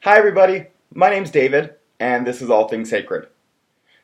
Hi everybody, my name's David, and this is All Things Sacred.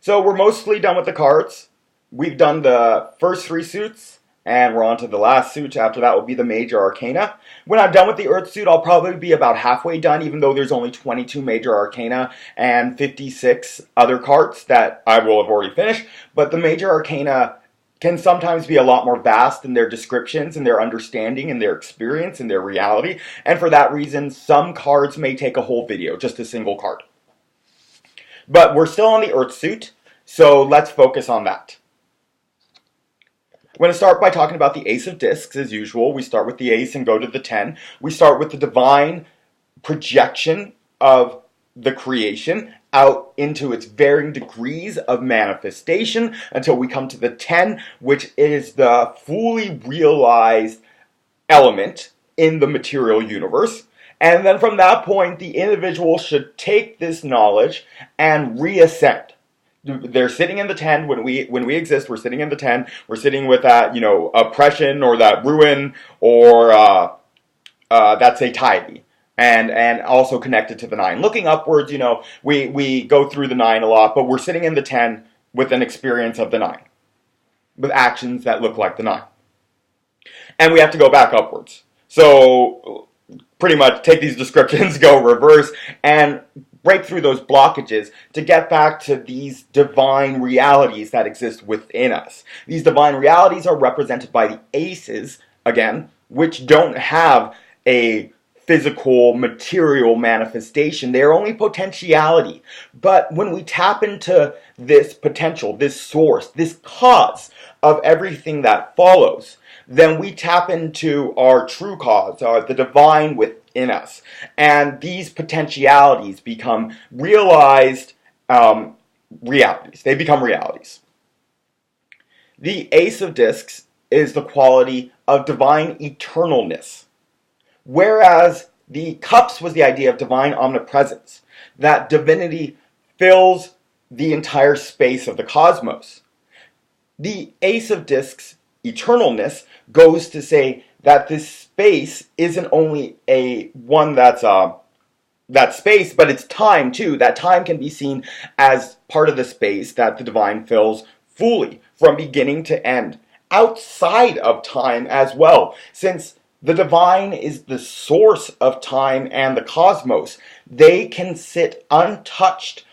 So we're mostly done with the cards. We've done the first three suits, and we're on to the last suit. After that will be the Major Arcana. When I'm done with the Earth suit, I'll probably be about halfway done, even though there's only 22 Major Arcana and 56 other cards that I will have already finished. But the Major Arcana can sometimes be a lot more vast in their descriptions and their understanding and their experience and their reality. And for that reason, some cards may take a whole video, just a single card. But we're still on the Earth suit, so let's focus on that. I'm going to start by talking about the Ace of Discs as usual. We start with the Ace and go to the 10. We start with the divine projection of the creation out into its varying degrees of manifestation until we come to the 10, which is the fully realized element in the material universe. And then from that point, the individual should take this knowledge and reascend. They're sitting in the 10 when we exist. We're sitting in the 10. We're sitting with that, oppression or that ruin or that satiety. And also connected to the 9. Looking upwards, we go through the 9 a lot, but we're sitting in the 10 with an experience of the 9. With actions that look like the 9. And we have to go back upwards. So, pretty much take these descriptions, go reverse, and break through those blockages to get back to these divine realities that exist within us. These divine realities are represented by the aces, again, which don't have a physical, material manifestation. They're only potentiality. But when we tap into this potential, this source, this cause of everything that follows, then we tap into our true cause, the divine within us. And these potentialities become realized realities. They become realities. The Ace of Discs is the quality of divine eternalness. Whereas the cups was the idea of divine omnipresence, that divinity fills the entire space of the cosmos. The Ace of Discs, eternalness, goes to say that this space isn't only one that's space, but it's time too. That time can be seen as part of the space that the divine fills fully, from beginning to end, outside of time as well, since the divine is the source of time and the cosmos. They can sit untouched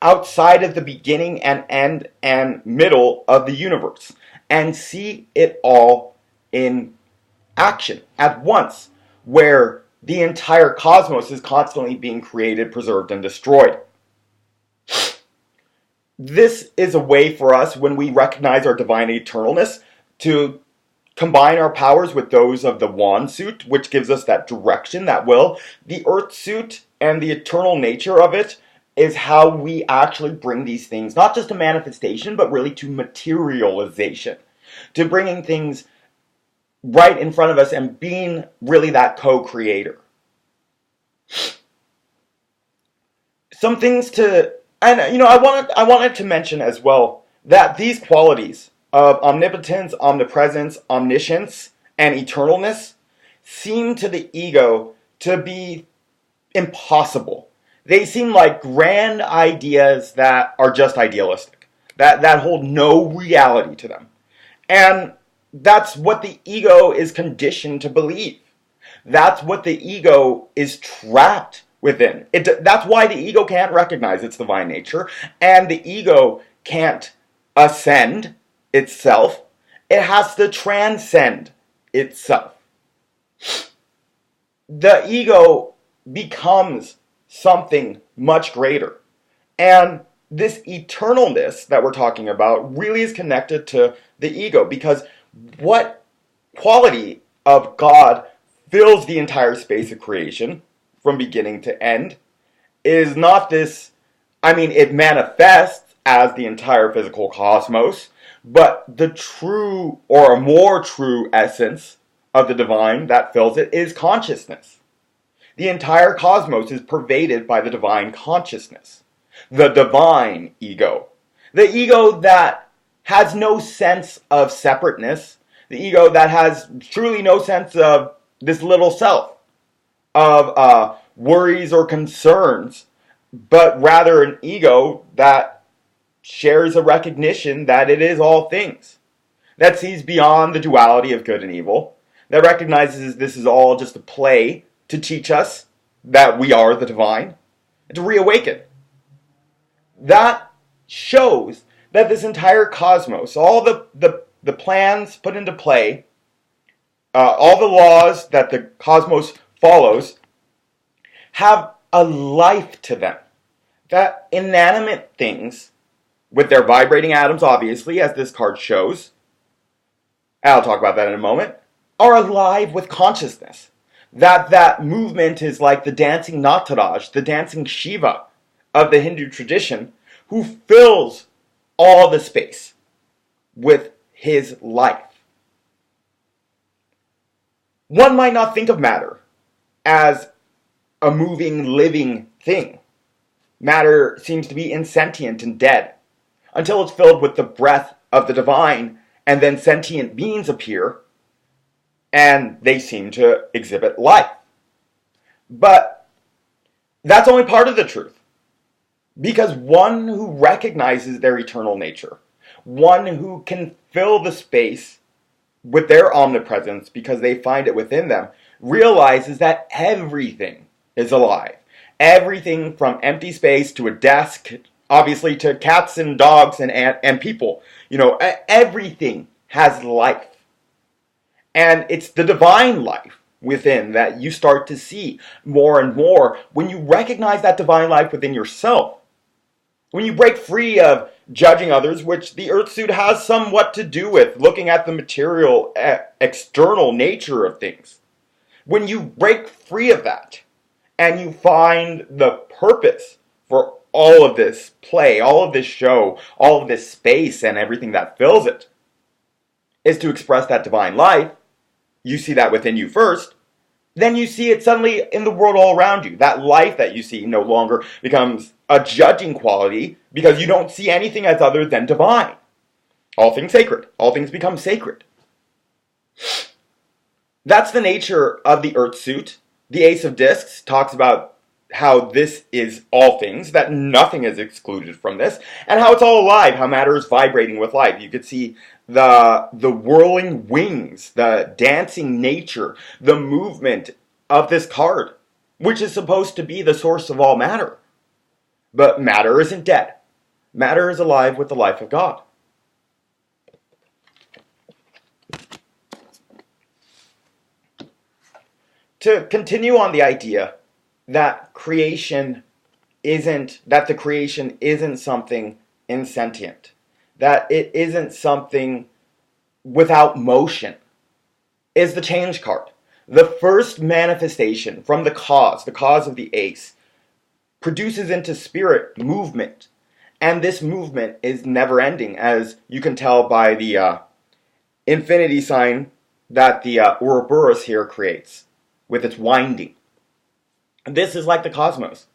outside of the beginning and end and middle of the universe and see it all in action at once, where the entire cosmos is constantly being created, preserved, and destroyed. This is a way for us, when we recognize our divine eternalness, to combine our powers with those of the wand suit, which gives us that direction, that will. The earth suit and the eternal nature of it is how we actually bring these things, not just to manifestation, but really to materialization. To bringing things right in front of us and being really that co-creator. Some things I wanted to mention as well that these qualities of omnipotence, omnipresence, omniscience, and eternalness seem to the ego to be impossible. They seem like grand ideas that are just idealistic, that hold no reality to them. And that's what the ego is conditioned to believe. That's what the ego is trapped within. That's why the ego can't recognize its divine nature, and the ego can't ascend itself. It has to transcend itself. The ego becomes something much greater. And this eternalness that we're talking about really is connected to the ego, because what quality of God fills the entire space of creation from beginning to end is not this, it manifests as the entire physical cosmos, but the true or a more true essence of the divine that fills it is consciousness. The entire cosmos is pervaded by the divine consciousness. The divine ego. The ego that has no sense of separateness. The ego that has truly no sense of this little self. Of worries or concerns, but rather an ego that shares a recognition that it is all things, that sees beyond the duality of good and evil, that recognizes this is all just a play to teach us that we are the divine, and to reawaken. That shows that this entire cosmos, all the plans put into play, all the laws that the cosmos follows, have a life to them. That inanimate things, with their vibrating atoms, obviously, as this card shows, I'll talk about that in a moment, are alive with consciousness. That movement is like the dancing Nataraj, the dancing Shiva of the Hindu tradition, who fills all the space with his life. One might not think of matter as a moving, living thing. Matter seems to be insentient and dead, until it's filled with the breath of the divine, and then sentient beings appear, and they seem to exhibit life. But that's only part of the truth. Because one who recognizes their eternal nature, one who can fill the space with their omnipresence because they find it within them, realizes that everything is alive. Everything from empty space to a desk, obviously to cats and dogs and people. Everything has life. And it's the divine life within that you start to see more and more when you recognize that divine life within yourself. When you break free of judging others, which the earth suit has somewhat to do with, looking at the material, external nature of things. When you break free of that, and you find the purpose for all of this play, all of this show, all of this space and everything that fills it, is to express that divine life, you see that within you first, then you see it suddenly in the world all around you. That life that you see no longer becomes a judging quality because you don't see anything as other than divine. All things sacred. All things become sacred. That's the nature of the earth suit. The Ace of Discs talks about how this is all things, that nothing is excluded from this, and how it's all alive, how matter is vibrating with life. You could see the whirling wings, the dancing nature, the movement of this card, which is supposed to be the source of all matter. But matter isn't dead. Matter is alive with the life of God. To continue on the idea that the creation isn't something insentient, that it isn't something without motion, is the change card. The first manifestation from the cause of the ace, produces into spirit movement. And this movement is never ending, as you can tell by the infinity sign that the Ouroboros here creates with its winding. This is like the cosmos.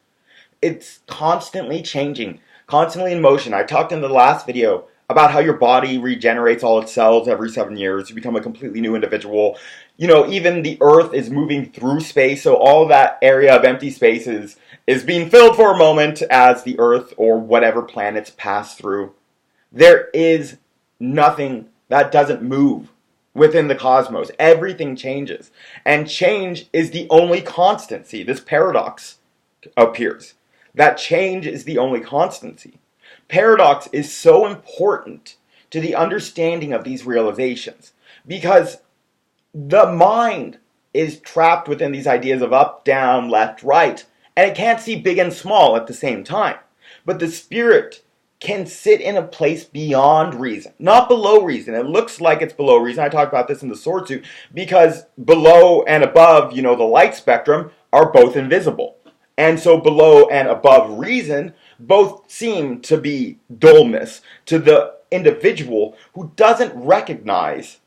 It's constantly changing, constantly in motion. I talked in the last video about how your body regenerates all its cells every 7 years. You become a completely new individual. Even the earth is moving through space, so all that area of empty spaces is being filled for a moment as the earth or whatever planets pass through. There is nothing that doesn't move within the cosmos. Everything changes. And change is the only constancy. This paradox appears. That change is the only constancy. Paradox is so important to the understanding of these realizations because the mind is trapped within these ideas of up, down, left, right, and it can't see big and small at the same time. But the spirit can sit in a place beyond reason, not below reason. It looks like it's below reason. I talked about this in the sword suit because below and above, the light spectrum are both invisible. And so below and above reason both seem to be dullness to the individual who doesn't recognize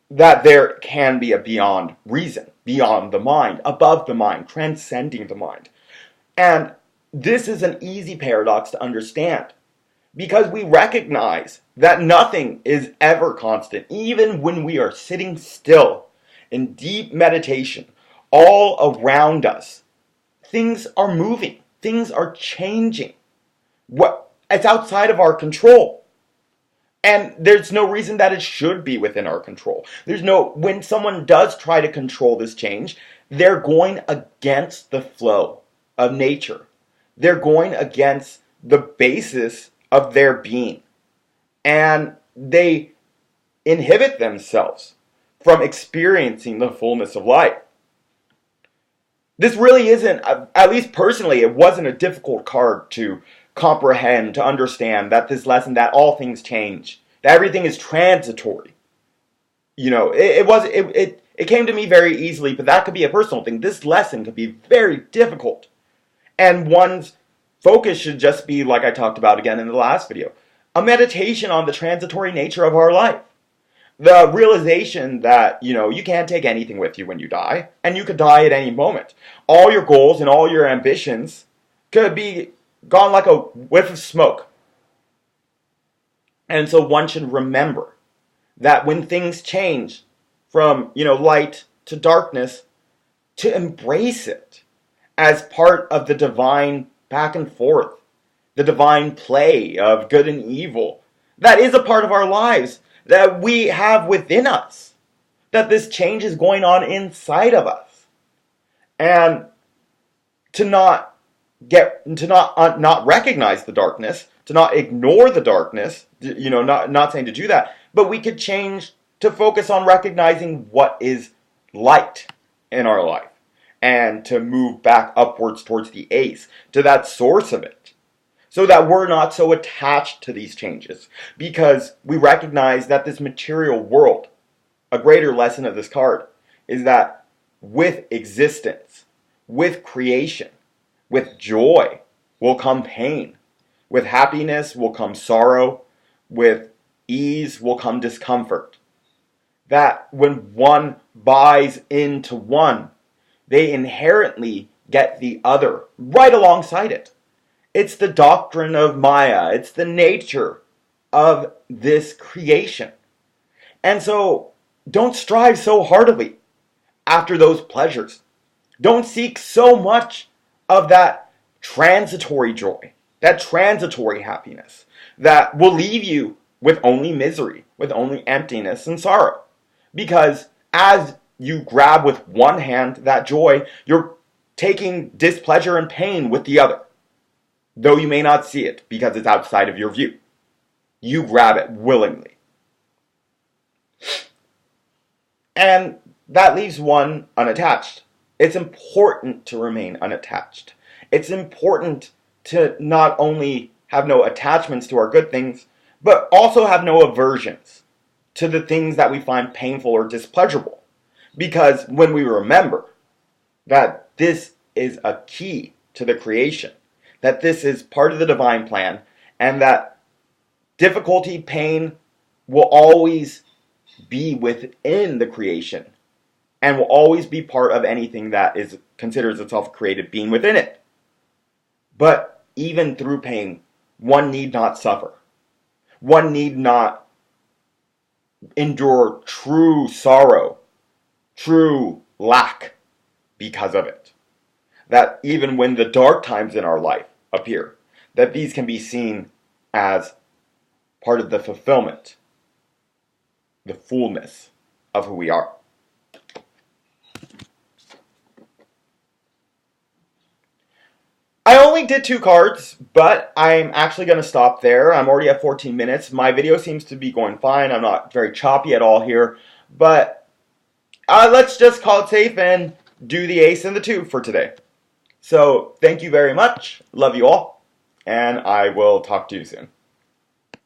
that there can be a beyond reason, beyond the mind, above the mind, transcending the mind. And this is an easy paradox to understand because we recognize that nothing is ever constant, even when we are sitting still in deep meditation all around us. things are moving. Things are changing. It's outside of our control. And there's no reason that it should be within our control. When someone does try to control this change, they're going against the flow of nature. They're going against the basis of their being. And they inhibit themselves from experiencing the fullness of life. This really isn't, at least personally, it wasn't a difficult card to comprehend, to understand that this lesson, that all things change, that everything is transitory. It came to me very easily, but that could be a personal thing. This lesson could be very difficult. And one's focus should just be, like I talked about again in the last video, a meditation on the transitory nature of our life. The realization that, you can't take anything with you when you die, and you could die at any moment. All your goals and all your ambitions could be gone like a whiff of smoke. And so one should remember that when things change from, light to darkness, to embrace it as part of the divine back and forth, the divine play of good and evil. That is a part of our lives that we have within us, that this change is going on inside of us. And to not recognize the darkness, to not ignore the darkness, not saying to do that, but we could change to focus on recognizing what is light in our life, and to move back upwards towards the ace, to that source of it, so that we're not so attached to these changes, because we recognize that this material world, a greater lesson of this card, is that with existence, with creation, with joy will come pain. With happiness will come sorrow. With ease will come discomfort. That when one buys into one, they inherently get the other right alongside it. It's the doctrine of Maya. It's the nature of this creation. And so, don't strive so heartily after those pleasures. Don't seek so much of that transitory joy, that transitory happiness that will leave you with only misery, with only emptiness and sorrow. Because as you grab with one hand that joy, you're taking displeasure and pain with the other. Though you may not see it because it's outside of your view. You grab it willingly. And that leaves one unattached. It's important to remain unattached. It's important to not only have no attachments to our good things, but also have no aversions to the things that we find painful or displeasurable. Because when we remember that this is a key to the creation, that this is part of the divine plan, and that difficulty, pain will always be within the creation, and will always be part of anything that considers itself a created being within it. But even through pain, one need not suffer. One need not endure true sorrow, true lack because of it. That even when the dark times in our life appear, that these can be seen as part of the fulfillment, the fullness of who we are. I only did 2 cards, but I'm actually going to stop there. I'm already at 14 minutes. My video seems to be going fine. I'm not very choppy at all here. But let's just call it safe and do the ace and the 2 for today. So, thank you very much. Love you all. And I will talk to you soon.